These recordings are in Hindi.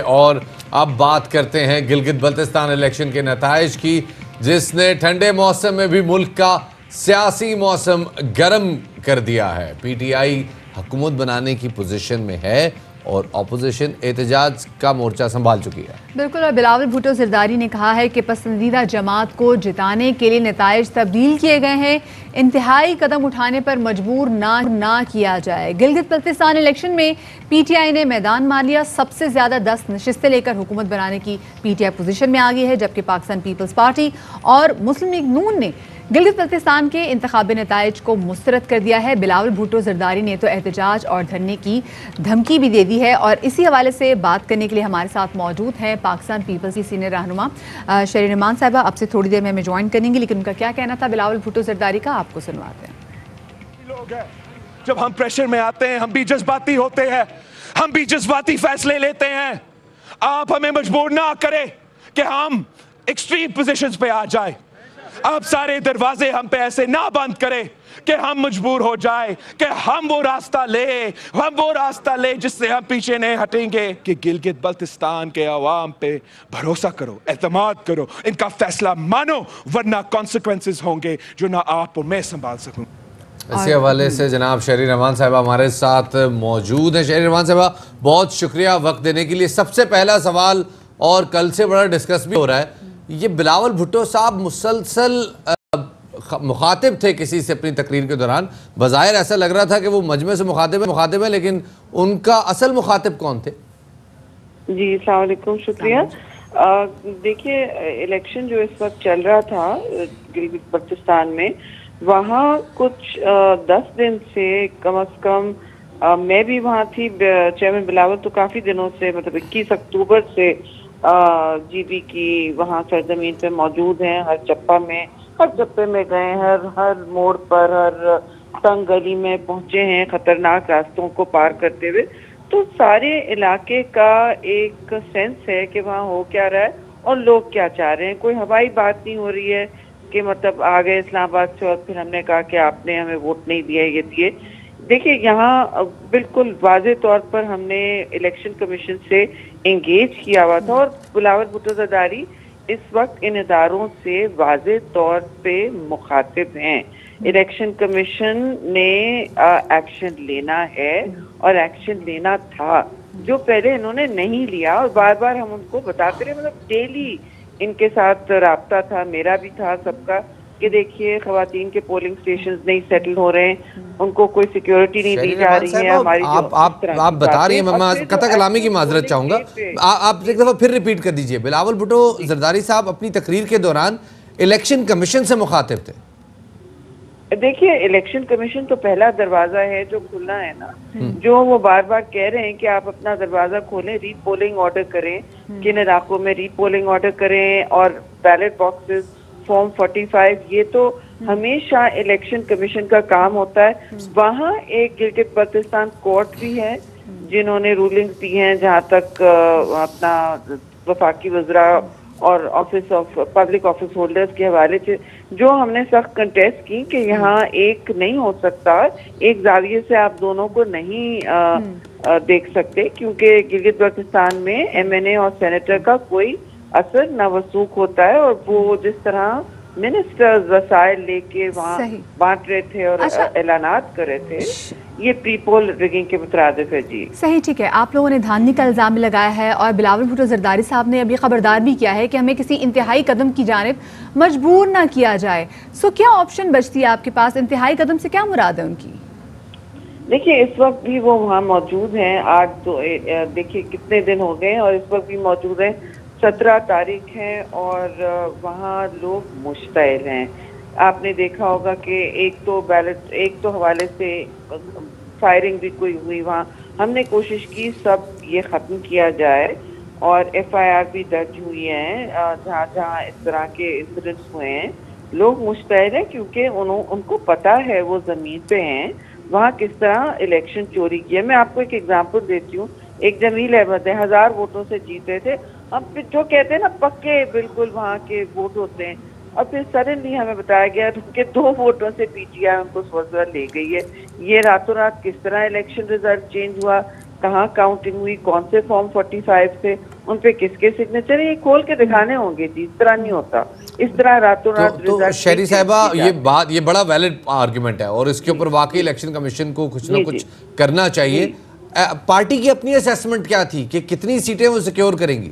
और अब बात करते हैं गिलगित बल्तिस्तान इलेक्शन के नताइज की, जिसने ठंडे मौसम में भी मुल्क का सियासी मौसम गर्म कर दिया है। पीटीआई हुकूमत बनाने की पोजीशन में है और अपोजिशन एहतजाज का मोर्चा संभाल चुकी है। बिल्कुल, और बिलावल भुट्टो जरदारी ने कहा है कि पसंदीदा जमात को जिताने के लिए नताइज तब्दील किए गए हैं, इंतहाई कदम उठाने पर मजबूर ना किया जाए। गिलगित बल्तिस्तान इलेक्शन में पीटीआई ने मैदान मार लिया, सबसे ज्यादा 10 नशिस्तें लेकर हुकूमत बनाने की पीटीआई पोजीशन में आ गई है, जबकि पाकिस्तान पीपल्स पार्टी और मुस्लिम लीग नून ने गिलगित बल्तिस्तान के इंतखाबी नताइज को मुस्तरद कर दिया है। बिलावल भुट्टो जरदारी ने तो एहतजाज और धरने की धमकी भी दे दी है, और इसी हवाले से बात करने के लिए हमारे साथ मौजूद हैं पाकिस्तान पीपल्स की सीनियर रहनुमा शरीन रहमान साहिबा। आपसे थोड़ी देर में हमें ज्वाइन करेंगे, लेकिन उनका क्या कहना था बिलावल भुट्टो जरदारी का, आपको सुनवाते हैं। लोग हैं, जब हम प्रेशर में आते हैं हम भी जज्बाती होते हैं, हम भी जज्बाती फैसले लेते हैं। आप हमें मजबूर ना करें कि हम एक्सट्रीम पोजीशंस पे आ जाए। आप सारे दरवाजे हम पे ऐसे ना बंद करें कि हम मजबूर हो जाए कि हम वो रास्ता ले जिससे हम पीछे नहीं हटेंगे। कि गिलगित बल्तिस्तान के अवाम पे भरोसा करो, एतमाद करो, इनका फैसला मानो, वरना कॉन्सिक्वेंसेस होंगे जो ना आप और मैं संभाल सकूं। इसी हवाले से जनाब शरीन रहमान साहिबा हमारे साथ मौजूद हैं। शरीन रहमान साहिबा, बहुत शुक्रिया वक्त देने के लिए। सबसे पहला सवाल, और कल से बड़ा डिस्कस भी हो रहा है, ये बिलावल भुट्टो साहब मुसलसल मुखातिब थे किसी से अपनी तकरीर के दौरान। बज़ाहिर ऐसा लग रहा था कि वो मजमे से मुखातिब है, लेकिन उनका असल मुखातिब कौन थे? जी, अस्सलाम वालेकुम, शुक्रिया। देखिए, इलेक्शन जो इस वक्त चल रहा था गिलगित बल्तिस्तान में, वहाँ कुछ 10 दिन से कम अज कम मैं भी वहाँ थी। चेयरमैन बिलावल तो काफ़ी दिनों से, मतलब 21 अक्टूबर से जीबी की वहाँ सरजमीन पे मौजूद हैं। हर चप्पे में गए, हर मोड़ पर, हर तंग गली में पहुंचे हैं, खतरनाक रास्तों को पार करते हुए। तो सारे इलाके का एक सेंस है कि वहाँ हो क्या रहा है और लोग क्या चाह रहे हैं। कोई हवाई बात नहीं हो रही है कि मतलब आ गए इस्लामाबाद से और फिर हमने कहा कि आपने हमें वोट नहीं दिया, ये दिए। देखिए, यहाँ बिल्कुल वाज़े तौर पर हमने इलेक्शन कमीशन से एंगेज किया हुआ था, और बिलावल भुट्टो जरदारी इस वक्त इन इदारों से वाज़े तौर पे मुखातिब हैं। इलेक्शन कमीशन ने एक्शन लेना है और एक्शन लेना था, जो पहले इन्होंने नहीं लिया, और बार बार हम उनको बताते रहे। मतलब डेली इनके साथ राब्ता था, मेरा भी था, सबका, कि देखिए खवातीन के पोलिंग स्टेशंस नहीं सेटल हो रहे हैं, उनको कोई सिक्योरिटी नहीं दी जा रही है। हमारी आप बता रही हैं, मैं कतई कलामी की माजरत चाहूंगा, आप एक दफा फिर रिपीट कर दीजिए। बिलावल भुट्टो जरदारी साहब अपनी तकरीर के दौरान इलेक्शन कमीशन से मुखातिब थे। देखिए, इलेक्शन कमीशन तो पहला दरवाजा है जो खुलना है ना, जो वो बार बार कह रहे हैं कि आप अपना दरवाजा खोलें, रीपोलिंग ऑर्डर करें, किन इलाकों में रीपोलिंग ऑर्डर करें, और बैलेट बॉक्सेस, फॉर्म 45, ये तो हमेशा इलेक्शन कमीशन का काम होता है। वहाँ एक गिलगित बल्तिस्तान कोर्ट भी है जिन्होंने रूलिंग्स दी हैं, जहाँ तक अपना वफाकी वज़रा और office of public office holders के हवाले से, जो हमने सख्त कंटेस्ट की कि यहाँ एक नहीं हो सकता, एक जाविये से आप दोनों को नहीं देख सकते, क्योंकि गिलगित बल्तिस्तान में MNA और सेनेटर का कोई असर न वसूख होता है, और वो जिस तरह मिनिस्टर्स वसाइल लेके वहाँ बांट रहे थे और ऐलानात कर रहे थे, ये प्रीपोल रिगिंग के मुतरादिफ है। जी सही, ठीक है। आप लोगों ने धांधली का इल्जाम लगाया है, और बिलावल भुट्टो जरदारी साहब ने अभी खबरदार भी किया है कि हमें किसी इंतहाई कदम की जानिब मजबूर ना किया जाए। सो क्या ऑप्शन बचती है आपके पास? इंतहाई कदम से क्या मुराद है उनकी? देखिए, इस वक्त भी वो वहाँ मौजूद हैं। आज तो देखिए कितने दिन हो गए, और इस वक्त भी मौजूद हैं। 17 तारीख है और वहाँ लोग मुश्तइल हैं। आपने देखा होगा कि एक तो हवाले से फायरिंग भी कोई हुई वहाँ। हमने कोशिश की सब ये ख़त्म किया जाए, और FIR भी दर्ज हुई हैं जहाँ जहाँ इस तरह के इंसिडेंट्स हुए हैं। लोग मुश्तइल हैं क्योंकि उनको पता है, वो ज़मीन पे हैं, वहाँ किस तरह इलेक्शन चोरी किया। मैं आपको एक एग्जांपल देती हूँ। एक जमील अहमद है, 1000 वोटों से जीते थे। अब फिर जो कहते हैं ना पक्के बिल्कुल वहाँ के वोट होते हैं, और फिर सडनली हमें बताया गया कि 2 वोटों से PTI उनको 100 ले गई है। ये रातों रात किस तरह इलेक्शन रिजल्ट चेंज हुआ, कहाँ काउंटिंग हुई, कौन से फॉर्म 45 थे, उन पे किसके सिग्नेचर है, ये खोल के दिखाने होंगे जी। इस तरह नहीं होता, इस तरह रातों रात तो रिजल्ट शहरी साहिबा नहीं ये बड़ा वैलिड आर्गुमेंट है और इसके ऊपर वाकई इलेक्शन कमीशन को कुछ ना जी, कुछ जी। करना चाहिए। पार्टी की अपनी असेसमेंट क्या थी कि कितनी सीटें वो सिक्योर करेंगी?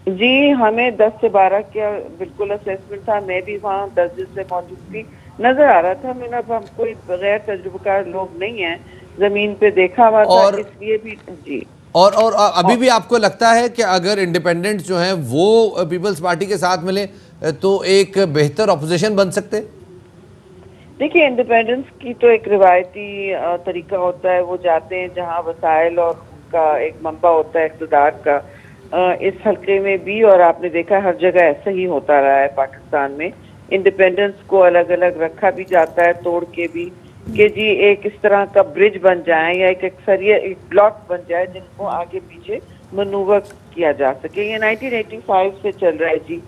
जी, हमें 10 से 12 का बिल्कुल असेसमेंट था। मैं भी वहाँ 10 दिन से मौजूद थी, नजर आ रहा था। मैंने अब हम कोई बगैर तजुर्बेकार लोग नहीं है, जमीन पे देखा हुआ था, इसलिए भी जी। और अभी भी आपको लगता है कि अगर इंडिपेंडेंट जो हैं वो पीपल्स पार्टी के साथ मिले तो एक बेहतर ऑपोजिशन बन सकते? देखिए, इंडिपेंडेंस की तो एक रिवायती तरीका होता है, वो जाते हैं जहाँ वसाइल और उनका एक मंबा होता है इक़्तिदार का। इस हल्के में भी, और आपने देखा हर जगह ऐसा ही होता रहा है पाकिस्तान में, इंडिपेंडेंस को अलग अलग रखा भी जाता है, तोड़ के भी, कि जी एक इस तरह का ब्रिज बन जाए या एक अक्सरियत, एक ब्लॉक बन जाए जिनको आगे पीछे मनूवर किया जा सके। ये 1985 से चल रहा है जी,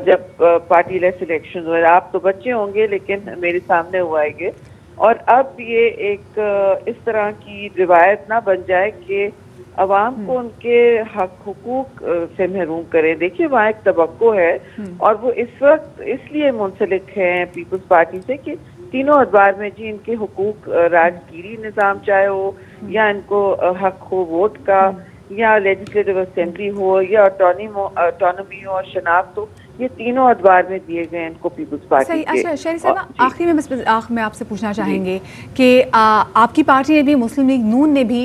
जब पार्टी लेस इलेक्शन हुए। आप तो बच्चे होंगे लेकिन मेरे सामने हुआ है ये। और अब ये एक इस तरह की रिवायत ना बन जाए कि अवाम को उनके हक हुकूक से महरूम करे। देखिए, वहाँ एक तबक्को है और वो इस वक्त इसलिए मुंसलिक है पीपल्स पार्टी से कि तीनों अदवार में जी इनके हुकूक, राजगीरी निज़ाम चाहे हो या इनको हक हो वोट का, या लेजिस्लेटिव असेंबली हो या ऑटोनॉमी हो और शनाख्त हो, ये तीनों अदवार में दिए गए इनको पीपल्स पार्टी के। अच्छा शहरी साहब, आखिरी में आपसे पूछना चाहेंगे कि आपकी पार्टी ने भी, मुस्लिम लीग नून ने भी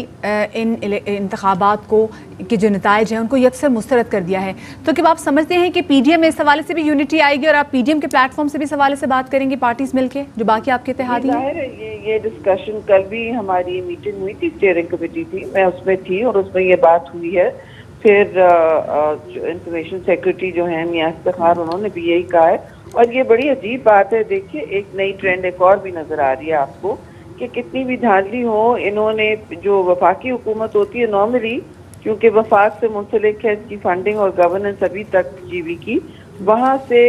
इन इंतखाबात को के जो नताइज हैं उनको यकसर मुस्तरद कर दिया है। तो क्या आप समझते हैं कि पीडीएम में इस हवाले से भी यूनिटी आएगी और आप पीडीएम के प्लेटफॉर्म से भी इस हवाले से बात करेंगे पार्टीज मिलके जो बाकी आपके इत्तेहादी हैं? ये डिस्कशन कल भी हमारी मीटिंग हुई थी, स्टीयरिंग कमेटी थी, मैं उसमें थी और उसमें ये बात हुई है। फिर इंफॉर्मेशन सेक्रेटरी जो है मियां इफ्तिखार, उन्होंने भी यही कहा है। और ये बड़ी अजीब बात है। देखिए, एक नई ट्रेंड एक और भी नजर आ रही है आपको कि कितनी भी धांधली हो, इन्होंने जो वफाकी हुकूमत होती है नॉर्मली, क्योंकि वफाक से मुंसलिक है इसकी फंडिंग और गवर्नेंस अभी तक जीवी की, वहाँ से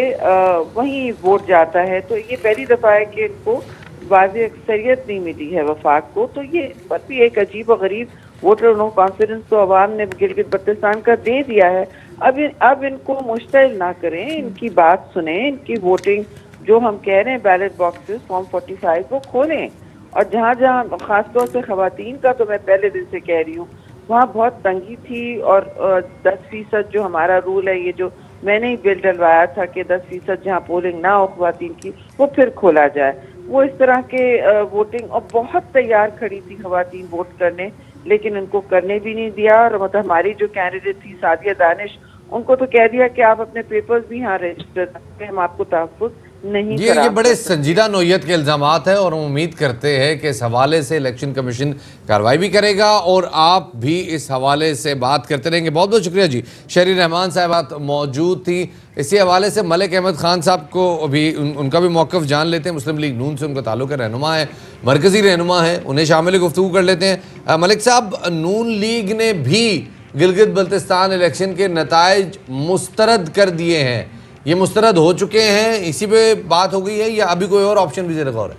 वहीं वोट जाता है। तो ये पहली दफा है कि इनको वाज़ेह अक्सरियत नहीं मिली है वफाक को। तो ये पर भी एक अजीब और गरीब वोटर नो कॉन्फिडेंस तो अवाम ने गिलगित बल्तिस्तान का दे दिया है। अब इनको मुश्तिल ना करें, इनकी बात सुने, इनकी वोटिंग जो हम कह रहे हैं बैलेट बॉक्सेस फॉर्म 45 वो खोलें। और जहाँ जहाँ खासतौर से खवातीन का, तो मैं पहले दिन से कह रही हूँ, वहाँ बहुत तंगी थी। और 10% जो हमारा रूल है, ये जो मैंने ही बिल डलवाया था कि 10% जहाँ पोलिंग ना हो खवातीन की, वो फिर खोला जाए। वो इस तरह के वोटिंग, और बहुत तैयार खड़ी थी खवातीन वोट करने, लेकिन उनको करने भी नहीं दिया। और मतलब हमारी जो कैंडिडेट थी सादिया दानिश, उनको तो कह दिया कि आप अपने पेपर्स भी यहाँ रजिस्टर करें, हम आपको तहफ़्फ़ुज़ नहीं। ये बड़े संजीदा नौयत के इल्ज़ामात है और हम उम्मीद करते हैं कि इस हवाले से इलेक्शन कमीशन कार्रवाई भी करेगा और आप भी इस हवाले से बात करते रहेंगे। बहुत बहुत शुक्रिया जी। शहरी रहमान साहब मौजूद थी। इसी हवाले से मलिक अहमद खान साहब को भी उनका भी मौक़िफ़ जान लेते हैं। मुस्लिम लीग नून से उनका ताल्लुक़ है, रहनुमा है, मरकज़ी रहनुमा है, उन्हें शामिल गुफ्तगू कर लेते हैं। मलिक साहब, नून लीग ने भी गिलगित बल्तिस्तान इलेक्शन के नताइज मुस्तरद कर दिए हैं, ये मुस्तरद हो चुके हैं, इसी पे बात हो गई है या अभी कोई और ऑप्शन भी ज़ेर गौर है?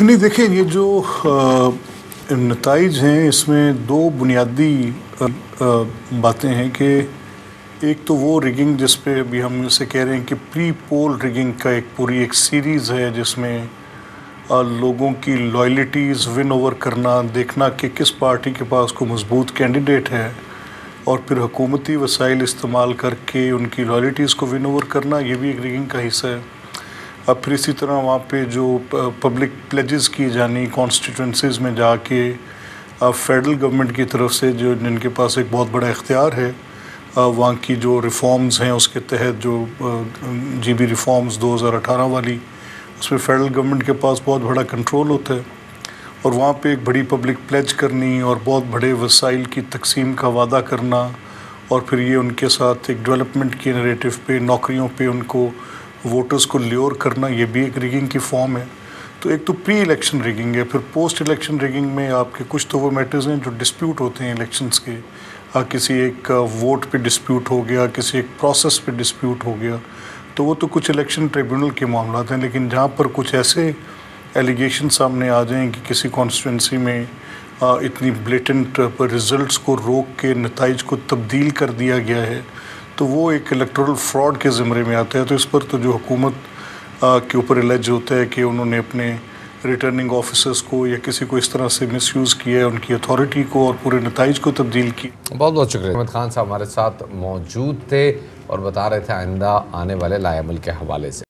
नहीं, देखें, ये जो नताइज हैं इसमें दो बुनियादी बातें हैं कि एक तो वो रिगिंग जिस पे अभी हम इसे कह रहे हैं कि प्री पोल रिगिंग का एक पूरी एक सीरीज़ है जिसमें लोगों की लॉयल्टीज़ विन ओवर करना, देखना कि किस पार्टी के पास को मजबूत कैंडिडेट है और फिर हुकूमती वसाइल इस्तेमाल करके उनकी लॉयल्टीज़ को विन ओवर करना, ये भी एक रिगिंग का हिस्सा है। अब फिर इसी तरह वहाँ पे जो पब्लिक प्लेजेस की जानी कॉन्स्टिट्यूंसीज़ में जाके फेडरल गवर्नमेंट की तरफ से, जो जिनके पास एक बहुत बड़ा इख्तियार है, वहाँ की जो रिफॉर्म्स हैं उसके तहत जो GB रिफॉर्म्स 2018 वाली, उसमें फेडरल गवर्नमेंट के पास बहुत बड़ा कंट्रोल होता है और वहाँ पे एक बड़ी पब्लिक प्लेज करनी और बहुत बड़े वसाइल की तकसीम का वादा करना और फिर ये उनके साथ एक डेवलपमेंट की नैरेटिव पे, नौकरियों पे उनको वोटर्स को ल्योर करना, ये भी एक रिगिंग की फॉर्म है। तो एक तो प्री इलेक्शन रिगिंग है। फिर पोस्ट इलेक्शन रिगिंग में आपके कुछ तो वो मैटर्स हैं जो डिस्प्यूट होते हैं इलेक्शंस के, किसी एक वोट पे डिस्प्यूट हो गया, किसी एक प्रोसेस पे डिस्प्यूट हो गया, तो वो तो कुछ इलेक्शन ट्रिब्यूनल के मामला हैं। लेकिन जहाँ पर कुछ ऐसे एलिगेशन सामने आ जाएं कि किसी कॉन्स्टिट्यूंसी में इतनी ब्लेटेंट रिजल्ट्स को रोक के नताइज को तब्दील कर दिया गया है, तो वो एक इलेक्टोरल फ्रॉड के ज़िम्मे में आता है। तो इस पर तो जो हुकूमत के ऊपर एलिज होता है कि उन्होंने अपने रिटर्निंग ऑफिसर्स को या किसी को इस तरह से मिसयूज़ किया है, उनकी अथॉरिटी को और पूरे नताइज को तब्दील किया। बहुत बहुत शुक्रिया। अहमद खान साहब हमारे साथ मौजूद थे और बता रहे थे आइंदा आने वाले लाएअमल के हवाले से।